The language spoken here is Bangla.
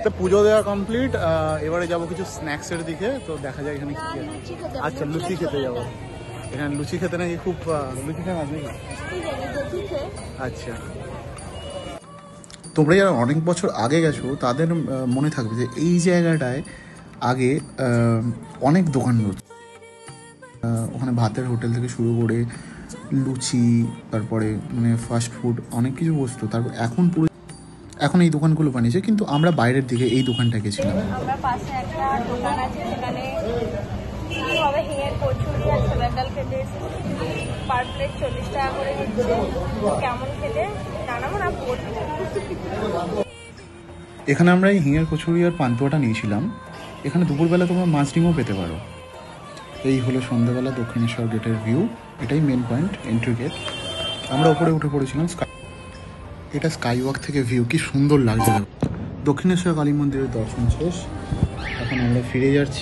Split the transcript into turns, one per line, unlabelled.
তো পুজো দেওয়া কমপ্লিট। এবারে যাবো কিছু স্ন্যাক্সের দিকে, তো দেখা যায় এখানে কি আচ্ছা লুচি খেতে যাবো। এখানে লুচি খেতে নাকি খুব লুচি খায় মাঝে আচ্ছা। তোমরা যারা অনেক বছর আগে গেছো তাদের মনে থাকবে যে এই জায়গাটায় আগে অনেক দোকান রয়েছে। ওখানে ভাতের হোটেল থেকে শুরু করে লুচি, তারপরে মানে ফাস্ট ফুড অনেক কিছু বসতো। তারপর এখন এই দোকানগুলো বানিয়েছে, কিন্তু আমরা বাইরের দিকে এই দোকানটা গেছিলাম।
আমরা পাশে একটা দোকান আছে যেখানে হবে হিঙের কচুরি আর ছোলার ডাল খেতে এসেছি। পার প্লেট 40 টাকা করে নিচ্ছে। কেমন খেতে জানাবো না বলবো।
এখানে আমরা এই হিঙের কচুরি আর পান্তুয়াটা নিয়েছিলাম। এখানে দুপুরবেলা তোমরা মাছ ডিমও পেতে পারো। এই হলো সন্ধ্যাবেলা দক্ষিণেশ্বর গেটের ভিউ। এটাই মেন পয়েন্ট, এন্ট্রি গেট। আমরা ওপরে উঠে পড়েছিলাম। এটা স্কাই ওয়াক থেকে ভিউ, কি সুন্দর লাগছে। দক্ষিণেশ্বর কালী মন্দিরের দর্শন শেষ, এখন আমরা ফিরে যাচ্ছি।